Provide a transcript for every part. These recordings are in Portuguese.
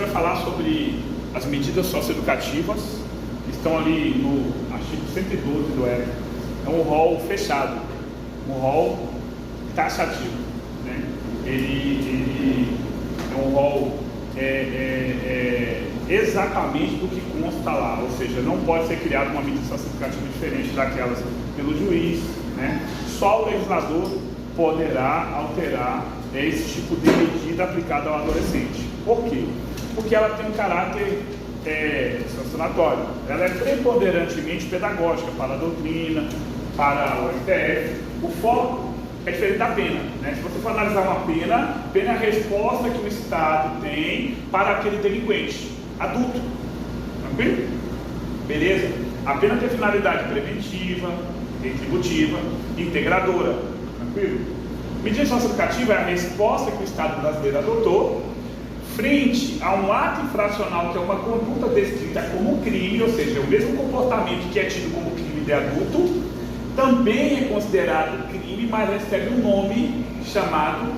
vai falar sobre as medidas socioeducativas que estão ali no artigo 112 do ECA. É um rol fechado, um rol taxativo, né? Ele é um rol exatamente do que consta lá, ou seja, não pode ser criada uma medida socioeducativa diferente daquelas pelo juiz, né? Só o legislador poderá alterar esse tipo de medida aplicada ao adolescente. Por quê? Porque ela tem um caráter sancionatório. Ela é preponderantemente pedagógica para a doutrina, para o STF. O foco é diferente da pena, né? Se você for analisar uma pena é a resposta que o Estado tem para aquele delinquente adulto. Tranquilo? Beleza? A pena tem finalidade preventiva, retributiva, integradora. Tranquilo? Medida socioeducativa é a resposta que o Estado brasileiro adotou frente a um ato infracional que é uma conduta descrita como crime, ou seja, o mesmo comportamento que é tido como crime de adulto, também é considerado crime, mas recebe um nome chamado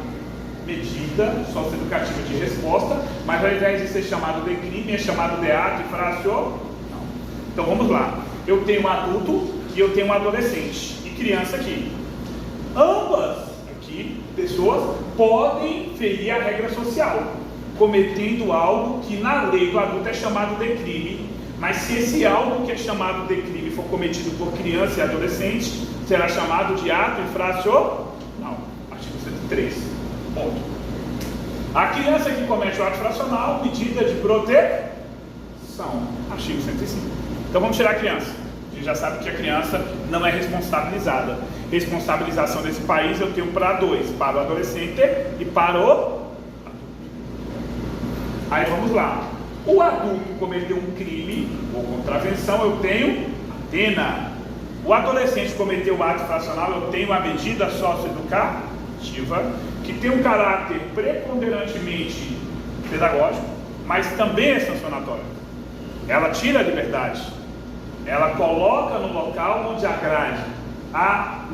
medida socioeducativa de resposta, mas ao invés de ser chamado de crime, é chamado de ato infracional. Então vamos lá. Eu tenho um adulto e eu tenho um adolescente e criança aqui. Ambas aqui, pessoas, podem ferir a regra social, cometendo algo que na lei do adulto é chamado de crime, mas se esse algo que é chamado de crime for cometido por criança e adolescente, será chamado de ato infracional. Artigo 103. Ponto. A criança que comete o ato infracional, medida de proteção. Artigo 105. Então vamos tirar a criança. A gente já sabe que a criança não é responsabilizada. Responsabilização desse país eu tenho para dois: para o adolescente e para o adulto. Aí vamos lá. O adulto cometeu um crime ou contravenção, eu tenho a pena. O adolescente cometeu o ato infracional, eu tenho a medida socioeducativa, que tem um caráter preponderantemente pedagógico, mas também é sancionatório. Ela tira a liberdade, ela coloca no local onde agrade a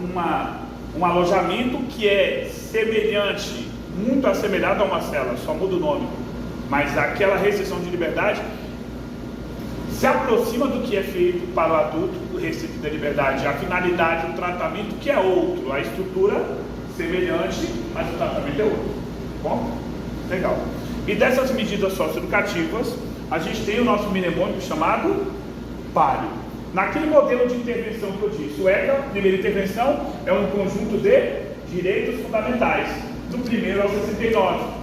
um alojamento que é semelhante, muito assemelhado a uma cela, só muda o nome, mas aquela restrição de liberdade se aproxima do que é feito para o adulto, o restrito da liberdade, a finalidade, o tratamento que é outro, a estrutura semelhante, mas o tratamento é outro. Bom? Legal. E dessas medidas socioeducativas, a gente tem o nosso mnemônico chamado PARE. Naquele modelo de intervenção que eu disse, o ECA, primeira intervenção, é um conjunto de direitos fundamentais, do primeiro ao 69.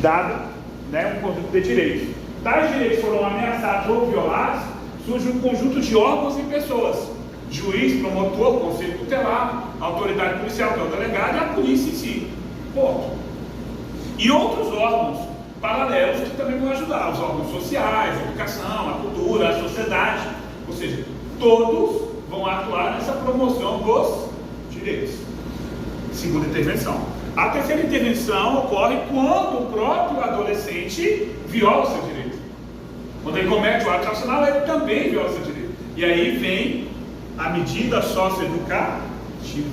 Dado, né, um conjunto de direitos. Tais direitos foram ameaçados ou violados, surge um conjunto de órgãos e pessoas: juiz, promotor, conselho tutelar, autoridade policial, que é o delegado, e a polícia em si. Ponto. E outros órgãos paralelos que também vão ajudar: os órgãos sociais, a educação, a cultura, a sociedade. Ou seja, todos vão atuar nessa promoção dos direitos. Segunda intervenção. A terceira intervenção ocorre quando o próprio adolescente viola o seu direito. Quando ele comete o ato infracional, ele também viola o seu direito. E aí vem a medida socioeducativa. Aqui.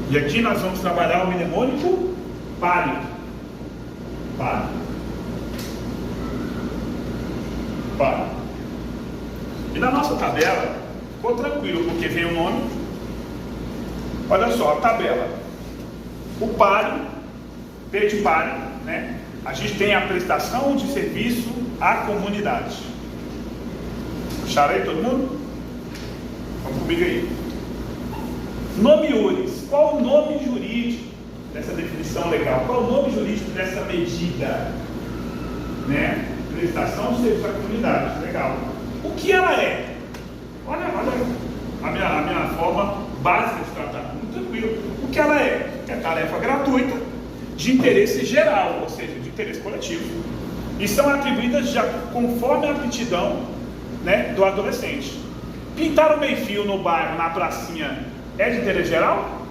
E aqui nós vamos trabalhar o mnemônico PARE. PARE. PARE. E na nossa tabela, ficou tranquilo, porque vem o nome. Olha só, a tabela. O PARE, P de PARE, né? A gente tem a prestação de serviço à comunidade. Acharam aí todo mundo? Vamos comigo aí. Nome iuris. Qual o nome jurídico dessa definição legal? Qual o nome jurídico dessa medida? Né? Prestação de serviço à comunidade. Legal. O que ela é? Olha a minha forma básica de tratar. Muito tranquilo. O que ela é? É tarefa gratuita de interesse geral, ou seja, de interesse coletivo, e são atribuídas já conforme a aptidão, né, do adolescente. Pintar o meio-fio no bairro, na pracinha, é de interesse geral?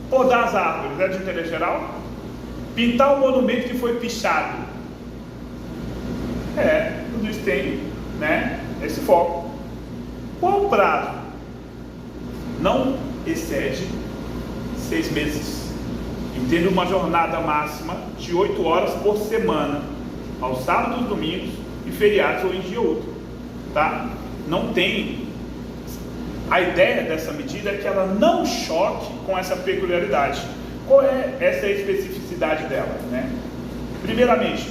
Podar as árvores é de interesse geral? Pintar o monumento que foi pichado, tudo isso tem, né, esse foco. Qual o prazo? Não excede 6 meses. Entendo uma jornada máxima de 8 horas por semana. aos sábados, domingos e feriados ou em dia outro, tá? Não tem. A ideia dessa medida é que ela não choque com essa peculiaridade. Qual é essa especificidade dela, né? Primeiramente,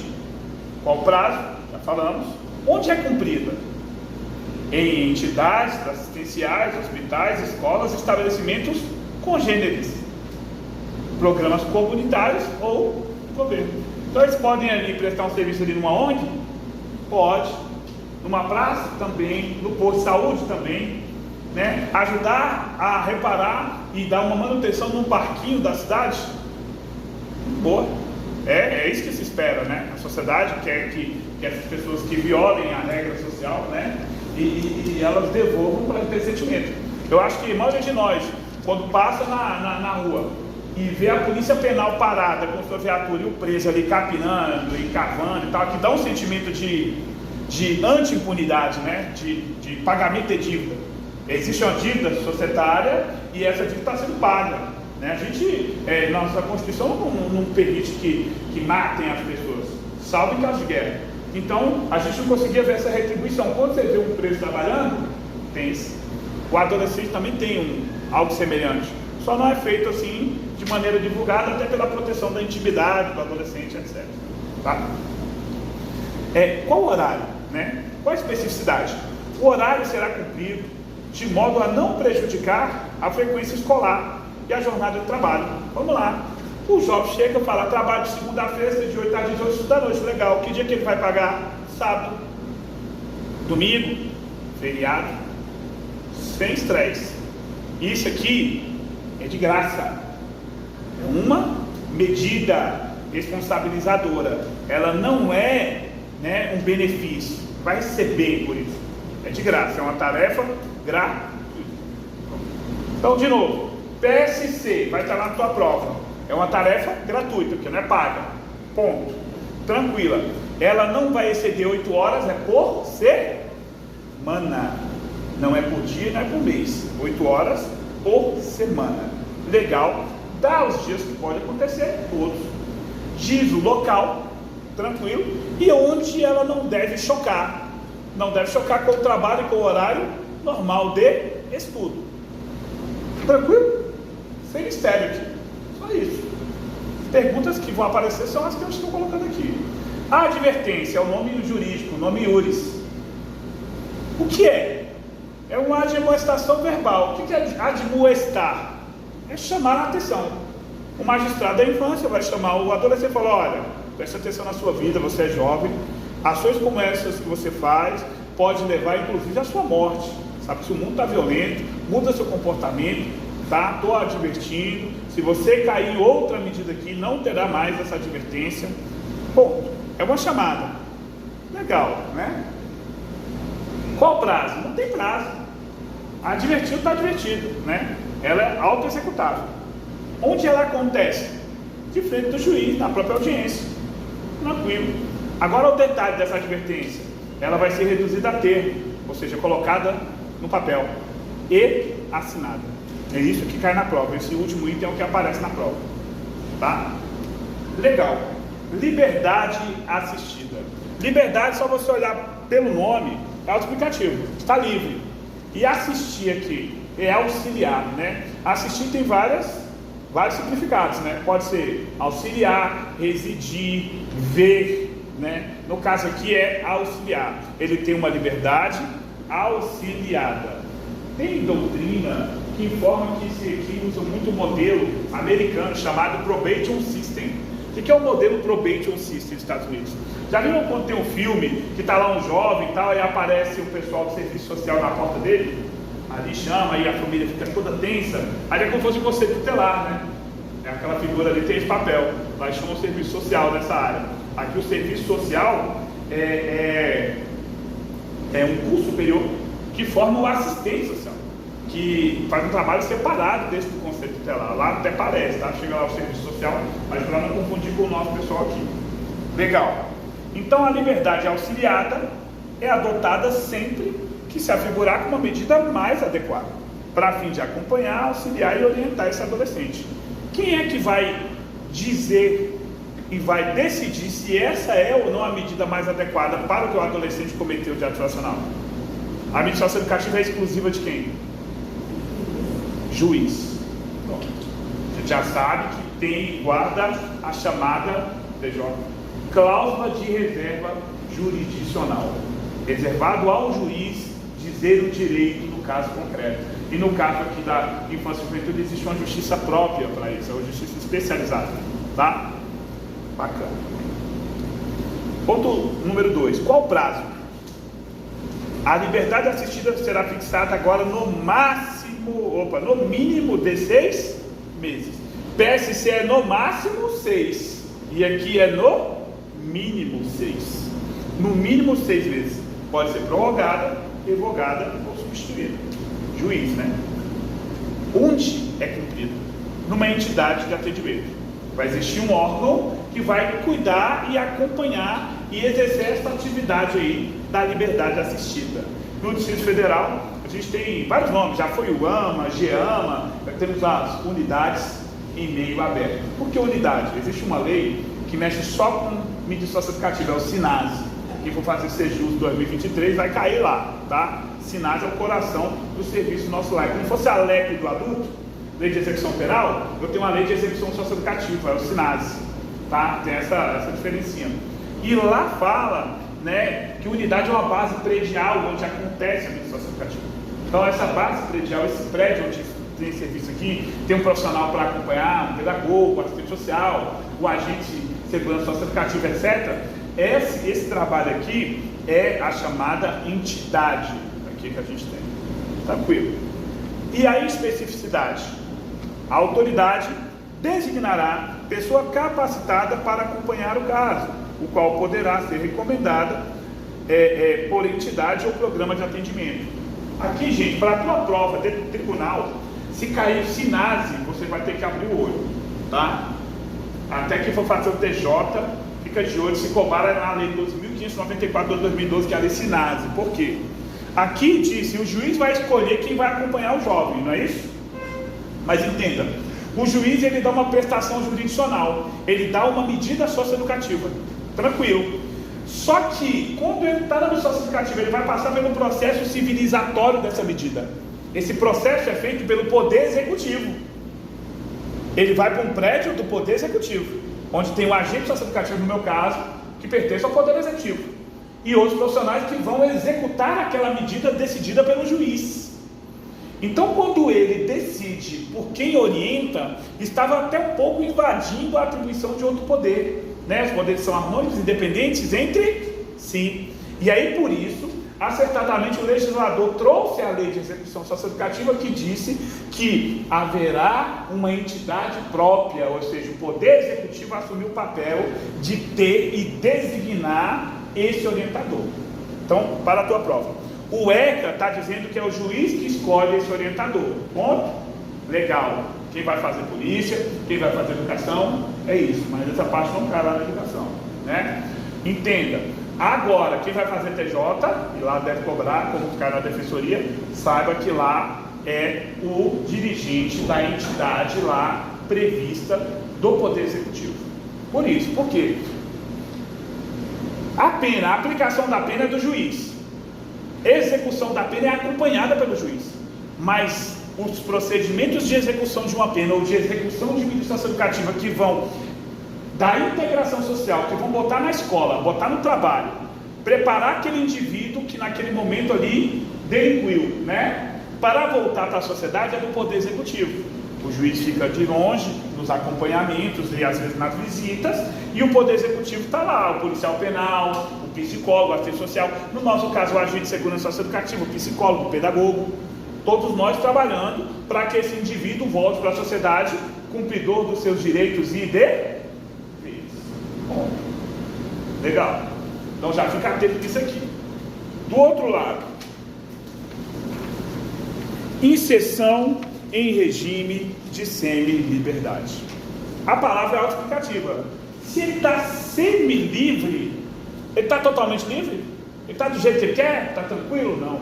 qual o prazo? Já falamos. Onde é cumprida? Em entidades assistenciais, hospitais, escolas, estabelecimentos congêneres, programas comunitários ou governo. Então eles podem ali prestar um serviço ali numa ONG? Pode. Numa praça? Também. No posto de saúde? Também. Né? Ajudar a reparar e dar uma manutenção num parquinho da cidade? Boa. É isso que se espera, né? A sociedade quer que essas pessoas que violem a regra social, né? E elas devolvam para ter sentimento. Eu acho que a maioria de nós, quando passa na rua e vê a polícia penal parada com sua viatura e o preso ali capinando e cavando e tal, que dá um sentimento de anti-impunidade, né? De pagamento de dívida. Existe uma dívida societária e essa dívida está sendo paga, né? Nossa Constituição não permite que matem as pessoas, salvo em caso de guerra. Então, a gente não conseguia ver essa retribuição. Quando você vê um preso trabalhando, tem esse. O adolescente também tem algo semelhante. Só não é feito assim, de maneira divulgada, até pela proteção da intimidade do adolescente, etc. Tá? Qual o horário, né? Qual a especificidade? O horário será cumprido de modo a não prejudicar a frequência escolar e a jornada de trabalho. Vamos lá. O jovem chega e fala, trabalho de segunda-feira, de 8 às 18 da noite, legal. Que dia que ele vai pagar? Sábado, domingo, feriado, sem estresse. Isso aqui é de graça. É uma medida responsabilizadora. Ela não é, né, um benefício. Vai receber por isso. É de graça, é uma tarefa gratuita. Então, de novo, PSC, vai estar lá na tua prova. É uma tarefa gratuita, porque não é paga. Ponto. Tranquila. Ela não vai exceder 8 horas, é por semana. Não é por dia, não é por mês. 8 horas por semana. Legal. Dá os dias que pode acontecer, todos. Diz o local, tranquilo. E onde ela não deve chocar. Não deve chocar com o trabalho e com o horário normal de estudo. Tranquilo? Sem mistério aqui. Só isso. Perguntas que vão aparecer são as que eu estou colocando aqui. A advertência é o nome jurídico, o nome iuris. O que é? É uma admoestação verbal. O que é admoestar? É chamar a atenção. O magistrado da infância vai chamar o adolescente e falar, olha, preste atenção na sua vida, você é jovem, ações como essas que você faz pode levar inclusive à sua morte. Sabe, se o mundo está violento, muda seu comportamento, tá? Estou advertindo, se você cair em outra medida aqui, não terá mais essa advertência. Ponto. É uma chamada. Legal, né? Qual o prazo? Não tem prazo. Advertido está advertido, né? Ela é auto-executável. Onde ela acontece? De frente do juiz, na própria audiência. Tranquilo. Agora o detalhe dessa advertência. Ela vai ser reduzida a termo, ou seja, colocada no papel e assinada. É isso que cai na prova. Esse último item é o que aparece na prova. Tá? Legal. Liberdade assistida. Liberdade, só você olhar pelo nome, é autoexplicativo. Está livre. E assistir aqui é auxiliar, né? Assistir tem vários significados, né? Pode ser auxiliar, residir, ver, né? No caso aqui é auxiliar. Ele tem uma liberdade auxiliada. Tem doutrina que informa que esse aqui usa muito o modelo americano chamado Probation System. O que é o modelo Probation System dos Estados Unidos? Já viram quando tem um filme que está lá um jovem e tal, e aparece o pessoal do serviço social na porta dele? Ali chama, aí a família fica toda tensa, aí é como se fosse um conselho tutelar, né? É aquela figura ali, tem esse papel, lá chama o serviço social nessa área. Aqui o serviço social é um curso superior que forma o assistente social, que faz um trabalho separado desse do conselho tutelar. Lá até parece, tá? Chega lá o serviço social, mas para não confundir com o nosso pessoal aqui. Legal. Então a liberdade auxiliada é adotada sempre que se afigurar como uma medida mais adequada, para fim de acompanhar, auxiliar e orientar esse adolescente. Quem é que vai dizer e vai decidir se essa é ou não a medida mais adequada para o que o adolescente cometeu de ato infracional. A medida socioeducativa é exclusiva de quem? Juiz. Bom, a gente já sabe que guarda a chamada cláusula de reserva jurisdicional, reservado ao juiz dizer o direito no caso concreto. E no caso aqui da infância e juventude existe uma justiça própria para isso, é uma justiça especializada, tá? Bacana. Ponto número 2, qual o prazo? A liberdade assistida será fixada agora no mínimo de 6 meses. PSC é no máximo 6, e aqui é no mínimo 6. No mínimo 6 meses. Pode ser prorrogada, revogada ou substituída. Juiz, né? Onde é cumprido? Numa entidade de atendimento. Vai existir um órgão que vai cuidar e acompanhar e exercer essa atividade aí da liberdade assistida. No Distrito Federal, a gente tem vários nomes, já foi o AMA, GEAMA, temos as unidades em meio aberto. Por que unidade? Existe uma lei que mexe só com mídia socioeducativa, é o SINASE. Quem for fazer SEJUS 2023 vai cair lá, tá? SINASE é o coração do serviço nosso lá. Como fosse a LEP do adulto, Lei de Execução Penal, eu tenho uma Lei de Execução Socioeducativa, é o SINASE, tá? Tem essa diferencinha. E lá fala, né, que unidade é uma base predial onde acontece a mídia socioeducativa. Então essa base predial, esse prédio onde tem serviço aqui, tem um profissional para acompanhar, um pedagogo, assistente social, o agente de segurança socioeducativa, etc. Esse trabalho aqui é a chamada entidade aqui que a gente tem. Tranquilo. E a especificidade? A autoridade designará pessoa capacitada para acompanhar o caso, o qual poderá ser recomendada por entidade ou programa de atendimento. Aqui, gente, para a tua prova de tribunal, se cair SINASE, você vai ter que abrir o olho, tá? Até que for fazer o TJ, fica de olho, se cobrar na lei 2594 de 2012, que é a lei SINASE. Por quê? Aqui diz que o juiz vai escolher quem vai acompanhar o jovem, não é isso? Mas entenda, o juiz ele dá uma prestação jurisdicional, ele dá uma medida socioeducativa, tranquilo. Só que quando ele está na medida socioeducativa, ele vai passar pelo processo civilizatório dessa medida. Esse processo é feito pelo Poder Executivo. Ele vai para um prédio do Poder Executivo, onde tem um agente socioeducativo, no meu caso, que pertence ao Poder Executivo, e outros profissionais que vão executar aquela medida decidida pelo juiz. Então, quando ele decide por quem orienta, estava até um pouco invadindo a atribuição de outro poder, né? Os poderes são harmônicos, independentes entre si. E aí, por isso, acertadamente, o legislador trouxe a Lei de Execução Socioeducativa, que disse que haverá uma entidade própria, ou seja, o Poder Executivo assumiu o papel de ter e designar esse orientador. Então, para a tua prova, o ECA está dizendo que é o juiz que escolhe esse orientador. Ponto? Legal. Quem vai fazer polícia, quem vai fazer educação, é isso. Mas essa parte não cai lá na educação, né? Entenda. Agora, quem vai fazer TJ, e lá deve cobrar, como cai na defensoria, saiba que lá é o dirigente da entidade lá prevista do Poder Executivo. Por isso, por quê? A aplicação da pena é do juiz. Execução da pena é acompanhada pelo juiz. Mas os procedimentos de execução de uma pena ou de execução de medida socioeducativa que vão da integração social, que vão botar na escola, botar no trabalho, preparar aquele indivíduo que naquele momento ali delinquiu, né? Para voltar para a sociedade é do Poder Executivo. O juiz fica de longe, nos acompanhamentos e às vezes nas visitas, e o Poder Executivo está lá, o policial penal, o psicólogo, o assistente social, no nosso caso o agente de segurança socioeducativa, o psicólogo, o pedagogo, todos nós trabalhando para que esse indivíduo volte para a sociedade, cumpridor dos seus direitos e deveres. Bom, legal. Então já fica atento nisso aqui. Do outro lado, inserção em regime de semi-liberdade. A palavra é autoexplicativa. Se ele está semi-livre, ele está totalmente livre? Ele está do jeito que ele quer? Está tranquilo? Não.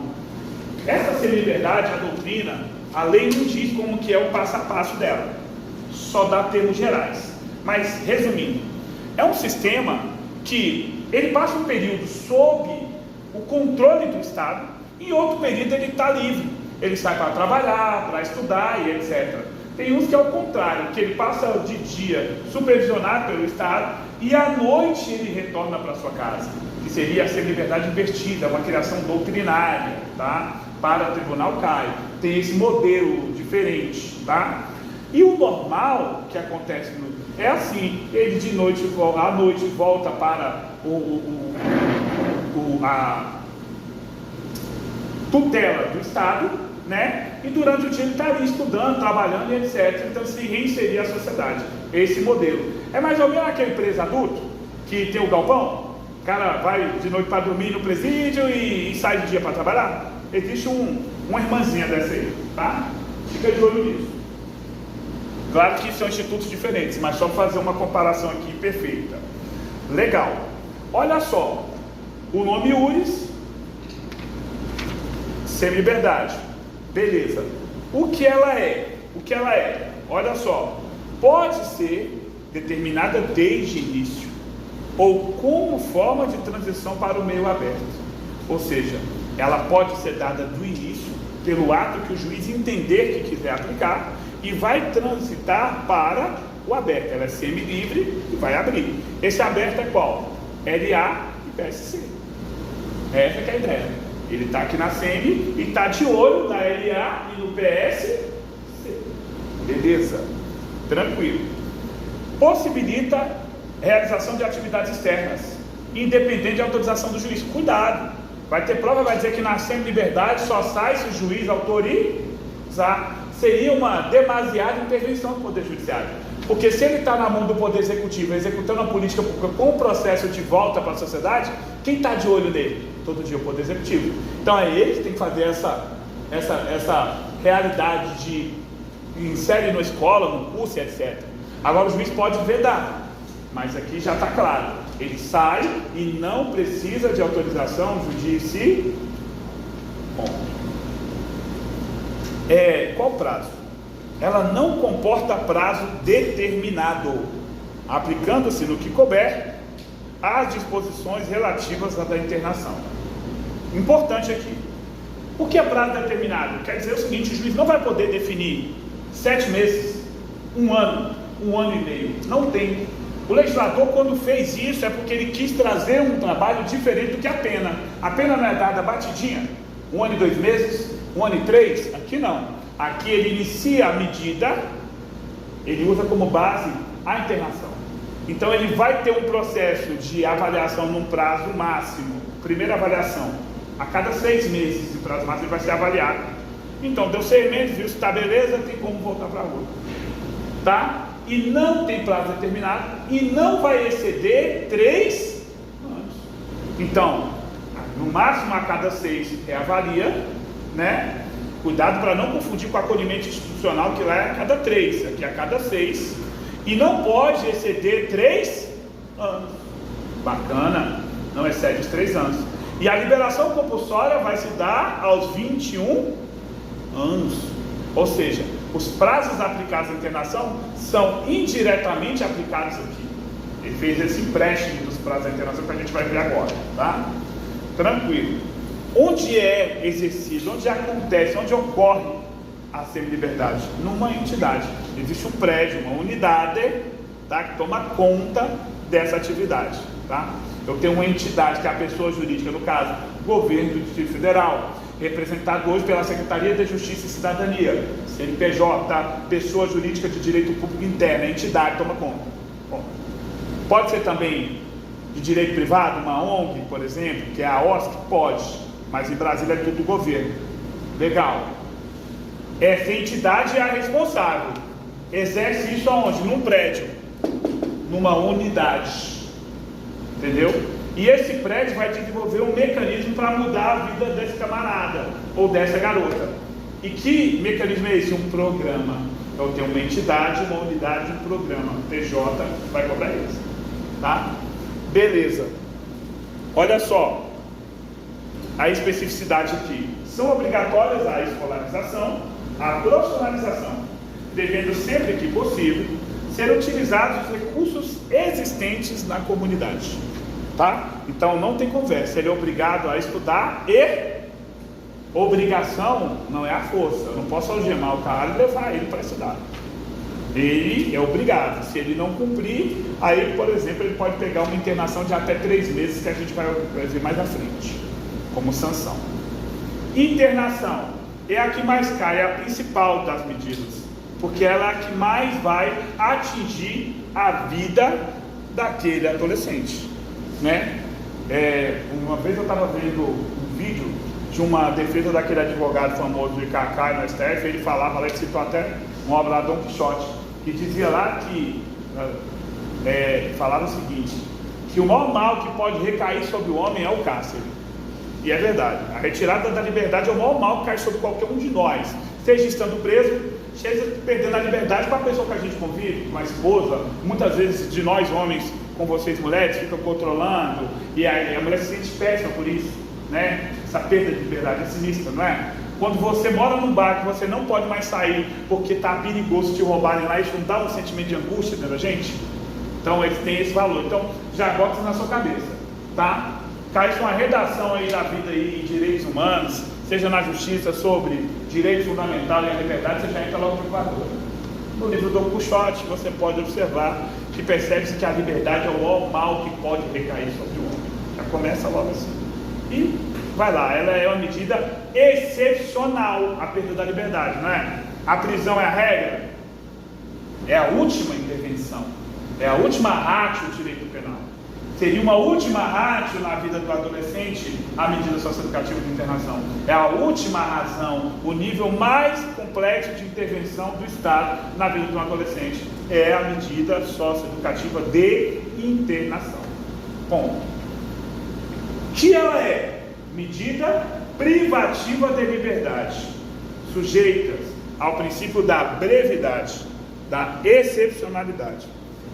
Essa semi-liberdade, a doutrina, a lei não diz como que é o passo a passo dela. Só dá termos gerais. Mas, resumindo, é um sistema que ele passa um período sob o controle do Estado e outro período ele está livre. Ele sai para trabalhar, para estudar e etc. Tem uns que é o contrário, que ele passa de dia supervisionado pelo Estado e à noite ele retorna para sua casa, que seria a semi-liberdade invertida, uma criação doutrinária, tá? Para o Tribunal CAI. Tem esse modelo diferente, tá? E o normal que acontece é assim, ele de noite, à noite volta para a tutela do Estado, né? E durante o dia ele está ali estudando, trabalhando e etc. Então se reinserir à sociedade. Esse modelo. É mais ou menos aquele preso adulto que tem o galpão, o cara vai de noite para dormir no presídio e sai de dia para trabalhar. Existe uma irmãzinha dessa aí, tá? Fica de olho nisso. Claro que são institutos diferentes, mas só para fazer uma comparação aqui perfeita. Legal. Olha só, o nome URIS, semi-liberdade. Beleza. O que ela é? Olha só, pode ser determinada desde o início ou como forma de transição para o meio aberto. Ou seja, ela pode ser dada do início, pelo ato que o juiz entender que quiser aplicar, e vai transitar para o aberto. Ela é semi-livre e vai abrir. Esse aberto é qual? LA e PSC. Essa que é a ideia. Ele está aqui na SEMI e está de olho na LA e no PSC. Beleza? Tranquilo. Possibilita realização de atividades externas, independente de autorização do juiz. Cuidado. Vai ter prova, vai dizer que na semi-liberdade só sai se o juiz autorizar. Seria uma demasiada intervenção do Poder Judiciário. Porque se ele está na mão do Poder Executivo, executando a política pública com o processo de volta para a sociedade, quem está de olho nele? Todo dia o Poder Executivo. Então é ele que tem que fazer essa realidade de inserir na escola, no curso, etc. Agora o juiz pode vedar, mas aqui já está claro. Ele sai e não precisa de autorização judicial. Qual prazo? Ela não comporta prazo determinado, aplicando-se no que couber as disposições relativas à da internação. Importante aqui. O que é prazo determinado? Quer dizer o seguinte: o juiz não vai poder definir 7 meses, 1 ano, 1 ano e meio. Não tem. O legislador, quando fez isso, é porque ele quis trazer um trabalho diferente do que a pena. A pena não é dada batidinha, 1 ano e 2 meses, 1 ano e 3, aqui não. Aqui ele inicia a medida, ele usa como base a internação. Então ele vai ter um processo de avaliação num prazo máximo. Primeira avaliação, a cada 6 meses, o prazo máximo vai ser avaliado. Então deu 6 meses, viu se está beleza, tem como voltar para a rua. Tá? E não tem prazo determinado e não vai exceder 3 anos. Então, no máximo a cada 6 reavalia, né? Cuidado para não confundir com o acolhimento institucional, que lá é a cada 3, aqui é a cada 6. E não pode exceder 3 anos. Bacana, não excede os 3 anos. E a liberação compulsória vai se dar aos 21 anos. Ou seja, os prazos aplicados à internação são indiretamente aplicados aqui. Ele fez esse empréstimo dos prazos da internação que a gente vai ver agora, tá? Tranquilo. Onde é exercido, onde acontece, onde ocorre a semi-liberdade? Numa entidade. Existe um prédio, uma unidade, tá, que toma conta dessa atividade, tá? Eu tenho uma entidade que é a pessoa jurídica, no caso, governo do Distrito Federal, representado hoje pela Secretaria da Justiça e Cidadania, CNPJ, pessoa jurídica de direito público interno, a entidade toma conta. Bom, pode ser também de direito privado, uma ONG, por exemplo, que é a OSC, pode. Mas em Brasília é tudo governo. Legal. Essa entidade é a responsável. Exerce isso aonde? Num prédio. Numa unidade. Entendeu? E esse prédio vai desenvolver um mecanismo para mudar a vida desse camarada ou dessa garota. E que mecanismo é esse? Um programa. Eu tenho uma entidade, uma unidade, um programa. PJ vai cobrar isso. Tá? Beleza. Olha só. A especificidade aqui. São obrigatórias a escolarização, a profissionalização, devendo sempre que possível ser utilizados os recursos existentes na comunidade, tá? Então não tem conversa, ele é obrigado a estudar e obrigação não é a força. Eu não posso algemar o cara e levar ele para estudar. Ele é obrigado. Se ele não cumprir, aí, por exemplo, ele pode pegar uma internação de até 3 meses, que a gente vai ver mais à frente, como sanção. Internação é a que mais cai, é a principal das medidas, porque ela é a que mais vai atingir a vida daquele adolescente, né? Uma vez eu estava vendo um vídeo de uma defesa daquele advogado famoso de Cacá no STF. Ele falava lá, ele citou até uma obra lá, Dom Quixote, que dizia lá que falava o seguinte, que o maior mal que pode recair sobre o homem é o cárcere. E é verdade, a retirada da liberdade é o maior mal que cai sobre qualquer um de nós, seja estando preso, seja perdendo a liberdade. Para a pessoa que a gente convive, uma esposa, muitas vezes de nós homens com vocês mulheres, ficam controlando, e a mulher se sente péssima por isso, né? Essa perda de liberdade é sinistra, não é? Quando você mora num bar que você não pode mais sair porque está perigoso te roubarem lá, isso não dá um sentimento de angústia dentro da gente? Então eles têm esse valor. Então já bota isso na sua cabeça, tá? Cai uma redação aí da vida aí, em direitos humanos, seja na justiça sobre direito fundamental e a liberdade, você já entra logo no Equador. No livro do Quixote você pode observar que percebe-se que a liberdade é o maior mal que pode recair sobre o homem. Já começa logo assim. E vai lá, ela é uma medida excepcional, a perda da liberdade, não é? A prisão é a regra? É a última intervenção, é a última ratio do direito penal. Seria uma última ratio na vida do adolescente a medida socioeducativa de internação. É a última razão, o nível mais complexo de intervenção do Estado na vida de um adolescente é a medida socioeducativa de internação. Ponto. Que ela é? Medida privativa de liberdade, sujeitas ao princípio da brevidade, da excepcionalidade,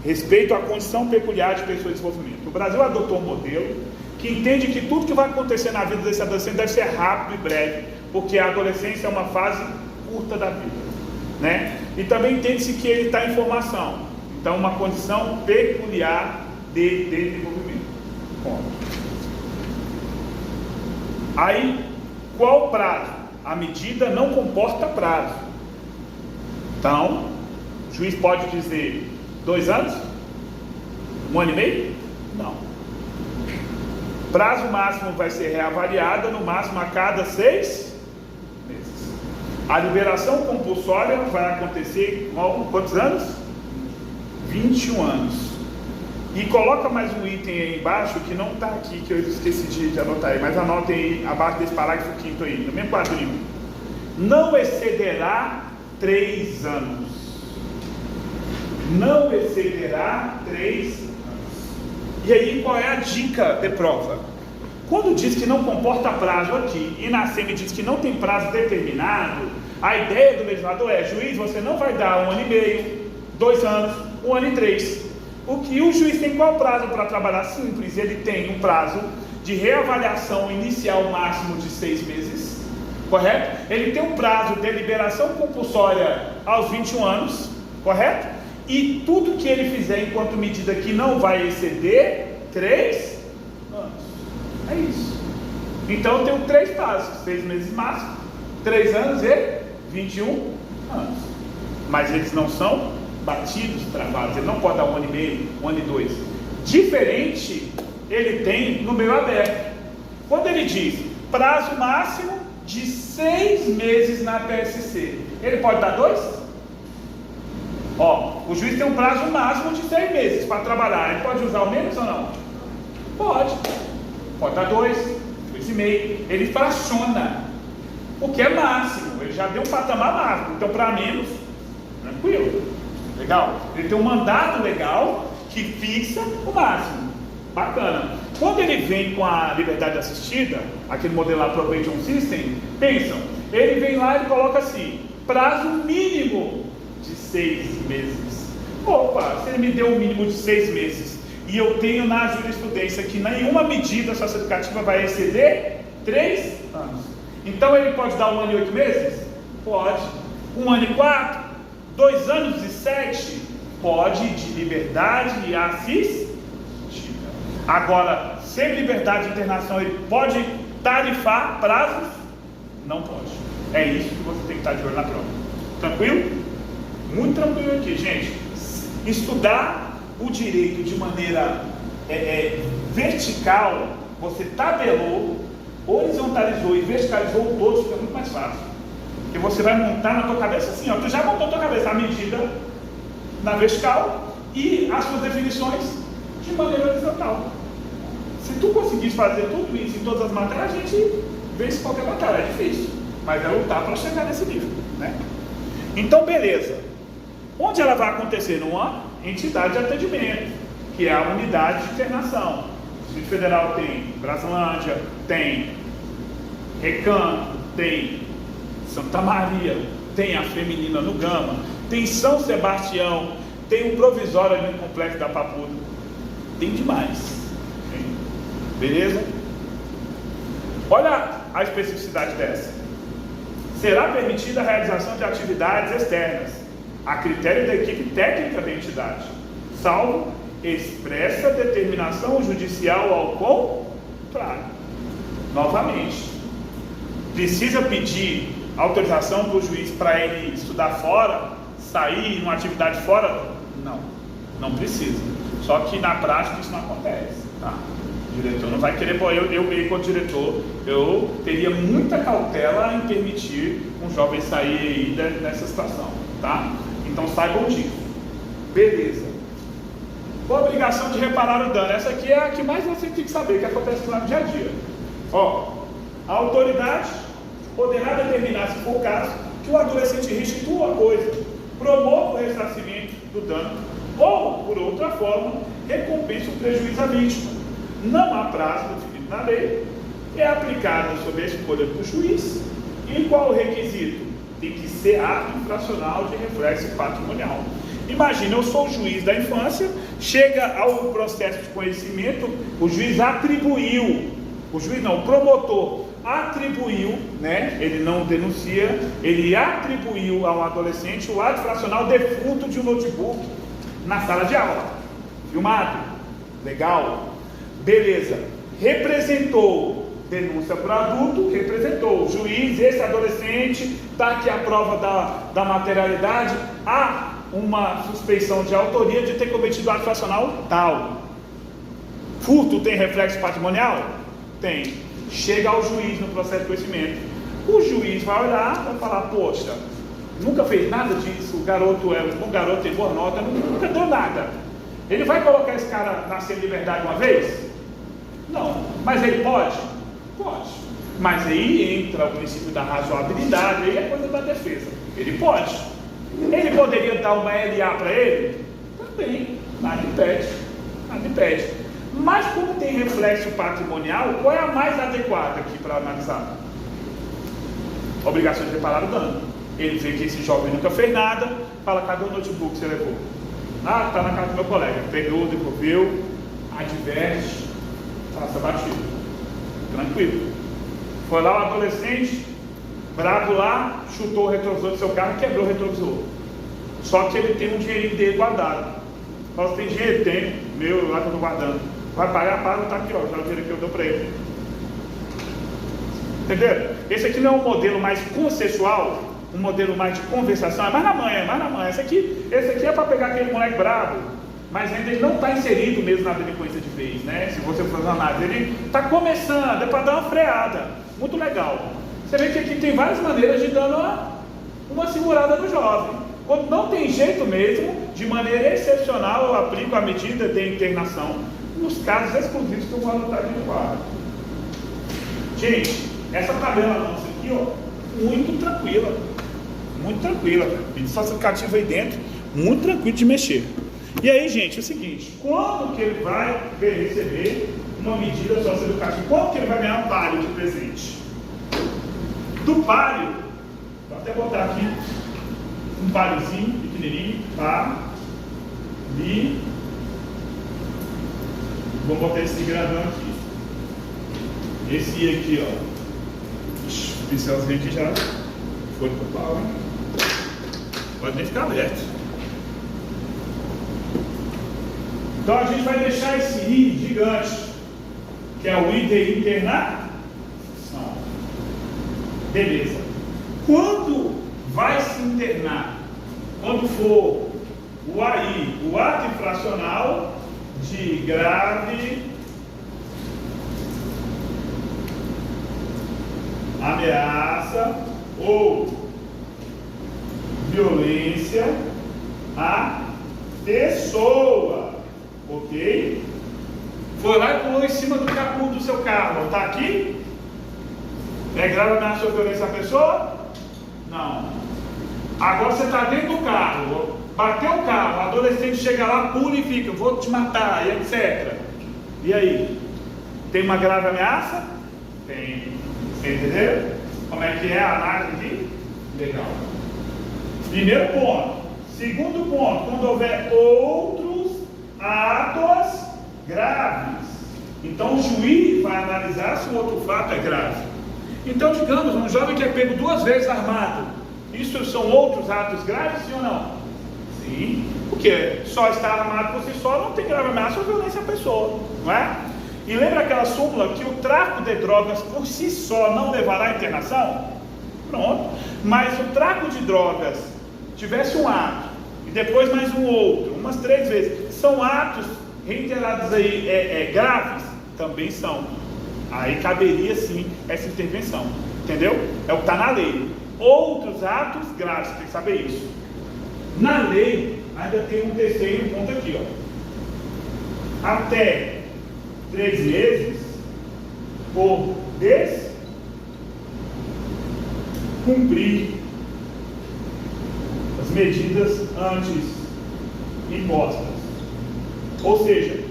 respeito à condição peculiar de pessoa em desenvolvimento. O Brasil adotou um modelo que entende que tudo que vai acontecer na vida desse adolescente deve ser rápido e breve, porque a adolescência é uma fase curta da vida, né? E também entende-se que ele está em formação, então uma condição peculiar de desenvolvimento. Ponto. Aí, qual o prazo? A medida não comporta prazo. Então, o juiz pode dizer 2 anos? 1 ano e meio? Não. Prazo máximo vai ser reavaliado no máximo a cada 6 meses. A liberação compulsória vai acontecer com quantos anos? 21 anos. E coloca mais um item aí embaixo que não está aqui, que eu esqueci de anotar aí, mas anotem aí abaixo desse parágrafo 5º aí, no mesmo quadrinho. Não excederá 3 anos. Não excederá 3 anos. E aí qual é a dica de prova? Quando diz que não comporta prazo aqui e na SEMI diz que não tem prazo determinado, a ideia do legislador é: juiz, você não vai dar 1 ano e meio, 2 anos, 1 ano e 3. O que o juiz tem qual prazo para trabalhar? Simples, ele tem um prazo de reavaliação inicial máximo de 6 meses, correto? Ele tem um prazo de liberação compulsória aos 21 anos, correto? E tudo que ele fizer enquanto medida que não vai exceder 3 anos. É isso. Então eu tenho 3 prazos, 6 meses máximo, 3 anos e 21 anos. Mas eles não são batidos, travados. Ele não pode dar 1 ano e meio, 1 ano e 2. Diferente, ele tem no meio aberto. Quando ele diz prazo máximo de 6 meses na PSC, ele pode dar 2? Ó, o juiz tem um prazo máximo de 6 meses para trabalhar. Ele pode usar o menos ou não? Pode. Pode dar 2, 2 e meio. Ele fraciona, porque é máximo. Ele já deu um patamar máximo. Então, para menos, tranquilo. Legal? Ele tem um mandado legal que fixa o máximo. Bacana. Quando ele vem com a liberdade assistida, aquele modelo lá Probation System, pensam, ele vem lá e coloca assim: prazo mínimo de 6 meses. Opa, se ele me deu um mínimo de 6 meses e eu tenho na jurisprudência que nenhuma medida socioeducativa vai exceder 3 anos, então ele pode dar 1 ano e 8 meses? Pode. 1 ano e 4? 2 anos e 7, Pode de liberdade assistida. Agora, sem liberdade de internação, ele pode tarifar prazos? Não pode. É isso que você tem que estar de olho na prova. Tranquilo? Muito tranquilo aqui, gente. Estudar o direito de maneira vertical, você tabelou, horizontalizou e verticalizou todos, fica muito mais fácil. Porque você vai montar na tua cabeça assim, ó, tu já montou na tua cabeça a medida na vertical e as suas definições de maneira horizontal. Se tu conseguisse fazer tudo isso em todas as matérias, a gente vence qualquer matéria, é difícil, mas é lutar para chegar nesse nível, né? Então, beleza. Onde ela vai acontecer? Numa entidade de atendimento, que é a unidade de internação. O Distrito Federal tem Brasilândia, tem Recanto, tem Santa Maria, tem a Feminina no Gama, tem São Sebastião, tem o provisório ali no Complexo da Papuda. Tem demais. Beleza? Olha a especificidade dessa. Será permitida a realização de atividades externas, a critério da equipe técnica da entidade, salvo expressa determinação judicial ao contrário. Novamente, precisa pedir autorização do juiz para ele estudar fora, sair em uma atividade fora? Não, não precisa. Só que na prática isso não acontece, tá? O diretor não vai querer, eu como diretor, eu teria muita cautela em permitir um jovem sair aí nessa situação, tá? Então saibam disso. Beleza. Obrigação de reparar o dano. Essa aqui é a que mais você tem que saber, que acontece lá no dia a dia. Ó, a autoridade poderá determinar, se for o caso, que o adolescente restitua a coisa, promova o ressarcimento do dano, ou, por outra forma, recompensa o prejuízo à vítima. Não há prazo definido na lei, é aplicado sob a escolha do juiz. E qual o requisito? Tem que ser ato infracional de reflexo patrimonial. Imagina, eu sou o juiz da infância, chega ao processo de conhecimento, o juiz atribuiu, o promotor atribuiu, né, ele não denuncia, ele atribuiu ao adolescente o ato infracional de furto de um notebook na sala de aula. Filmado? Legal? Beleza. Representou denúncia para o adulto, representou o juiz, esse adolescente, está aqui a prova da materialidade, há uma suspeição de autoria de ter cometido ato infracional tal. Furto tem reflexo patrimonial? Tem. Chega ao juiz no processo de conhecimento. O juiz vai olhar, vai falar, poxa, nunca fez nada disso, o garoto é um bom garoto, tem boa nota, nunca deu nada. Ele vai colocar esse cara na sem liberdade uma vez? Não. Mas ele pode? Pode. Mas aí entra o princípio da razoabilidade, aí é coisa da defesa. Ele pode. Ele poderia dar uma LA para ele? Também. Nada impede. Nada impede. Mas como tem reflexo patrimonial, qual é a mais adequada aqui para analisar? Obrigação de reparar o dano. Ele vê que esse jovem nunca fez nada, fala, cadê o notebook que você levou? Ah, está na casa do meu colega. Pegou, devolveu, adverte, passa batido. Tranquilo. Foi lá o adolescente, bravo lá, chutou o retrovisor do seu carro e quebrou o retrovisor. Só que ele tem um dinheirinho dele guardado. Fala, você tem dinheiro? Tenho. Meu, lá que eu estou guardando. Vai pagar, paga, tá aqui, ó. Já o dinheiro que eu dou para ele. Entenderam? Esse aqui não é um modelo mais consensual, um modelo mais de conversação, é mais na manhã, é mais na manhã. Esse aqui é para pegar aquele moleque bravo, mas ainda ele não está inserido mesmo na delinquência de vez, né? Se você for analisar, ele está começando, é para dar uma freada. Muito legal. Você vê que aqui tem várias maneiras de dar uma segurada no jovem. Quando não tem jeito mesmo, de maneira excepcional, eu aplico a medida de internação nos casos exclusivos que eu vou anotar aqui no quadro. Gente, essa tabela nossa aqui, ó, muito tranquila. Muito tranquila. Medida socioeducativa aí dentro, muito tranquilo de mexer. E aí, gente, é o seguinte, quando que ele vai receber uma medida socioeducativa? Quando que ele vai ganhar um palio de presente? Do palio, vou até botar aqui um paliozinho pequenininho, tá? E vou botar esse grandão aqui. Esse aqui, ó. O pincelzinho aqui já foi pro pau, hein? Pode nem ficar aberto. Então a gente vai deixar esse I gigante, que é o I de internação. Beleza. Quando vai se internar? Quando for o AI, o ato infracional de grave ameaça ou violência à pessoa, ok? Foi lá e pulou em cima do capô do seu carro, está aqui? É grave ameaça ou violência à pessoa? Não. Agora você está dentro do carro, bateu o carro, o adolescente chega lá, pula e fica, vou te matar, e etc. E aí? Tem uma grave ameaça? Tem. Você entendeu? Como é que é a análise aqui? Legal. Primeiro ponto. Segundo ponto, quando houver outros atos graves. Então o juiz vai analisar se o outro fato é grave. Então, digamos, um jovem que é pego 2 vezes armado, isso são outros atos graves, sim ou não? Sim, porque só estar armado por si só não tem grave ameaça ou violência à pessoa, não é? E lembra aquela súmula que o tráfico de drogas por si só não levará à internação? Pronto. Mas o tráfico de drogas tivesse um ato e depois mais um outro, umas 3 vezes, são atos reiterados aí graves? Também são. Aí caberia sim essa intervenção, entendeu? É o que está na lei. Outros atos graves, tem que saber isso. Na lei ainda tem um terceiro ponto aqui, ó. Até 3 meses por descumprir as medidas antes impostas. Ou seja,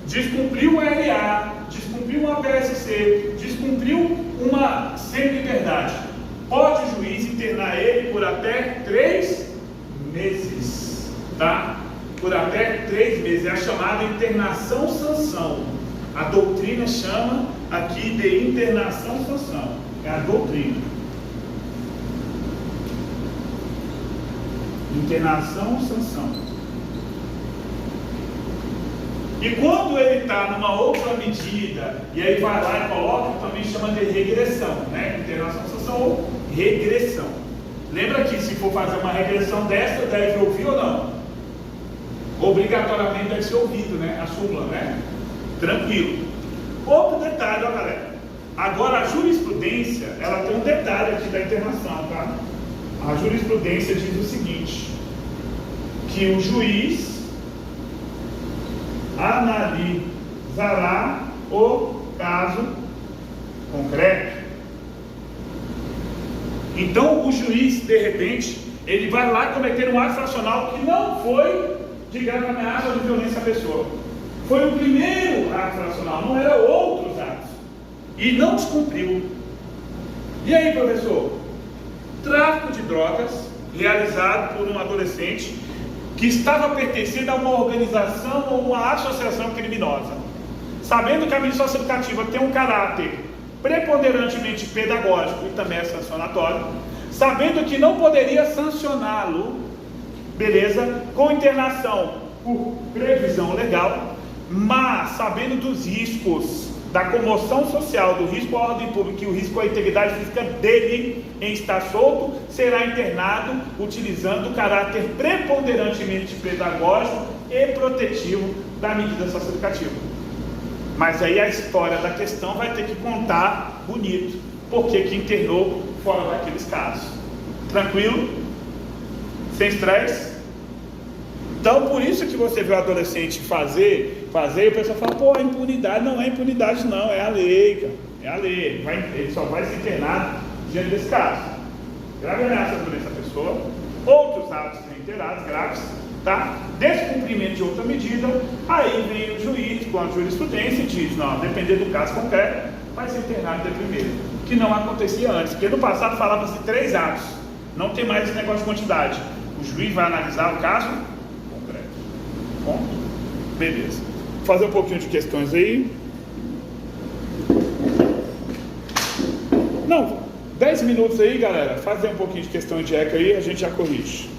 descumpriu o LA, descumpriu uma PSC, descumpriu uma semi-liberdade. Pode o juiz internar ele por até 3 meses, tá? Por até 3 meses. É a chamada internação-sanção. A doutrina chama aqui de internação-sanção. É a doutrina. Internação-sanção. E quando ele está numa outra medida, e aí vai lá e coloca, também chama de regressão, né? Internação-sanção ou regressão. Lembra que se for fazer uma regressão dessa, deve ouvir ou não? Obrigatoriamente deve ser ouvido, né? A súmula, né? Tranquilo. Outro detalhe, ó galera. Agora a jurisprudência, ela tem um detalhe aqui da internação, tá? A jurisprudência diz o seguinte, que o juiz analisará o caso concreto. Então o juiz, de repente, ele vai lá cometer um ato fracional que não foi de grave ameaça ou de violência à pessoa. Foi o primeiro ato fracional, não eram outros atos. E não descumpriu. E aí, professor? Tráfico de drogas realizado por um adolescente que estava pertencendo a uma organização ou uma associação criminosa, sabendo que a medida socioeducativa tem um caráter preponderantemente pedagógico e também é sancionatório, sabendo que não poderia sancioná-lo, beleza, com internação por previsão legal, mas sabendo dos riscos da comoção social, do risco à ordem pública e o risco à integridade física dele em estar solto, será internado utilizando o caráter preponderantemente pedagógico e protetivo da medida socioeducativa. Mas aí a história da questão vai ter que contar bonito, porque que internou fora daqueles casos. Tranquilo? Sem estresse? Então, por isso que você vê o adolescente fazer, e o pessoal fala, pô, a impunidade não é impunidade não, é a lei, cara. É a lei, ele só vai se internar diante desse caso. Grave ameaça à violência à pessoa, outros atos reiterados, graves, tá? Descumprimento de outra medida, aí vem o juiz com a jurisprudência e diz, não, dependendo do caso concreto, vai ser internado de primeiro, que não acontecia antes, porque no passado falava-se 3 atos, não tem mais esse negócio de quantidade. O juiz vai analisar o caso concreto. Ponto. Beleza. Vou fazer um pouquinho de questões aí. Não, 10 minutos aí, galera. Fazer um pouquinho de questão de ECA aí, a gente já corrige.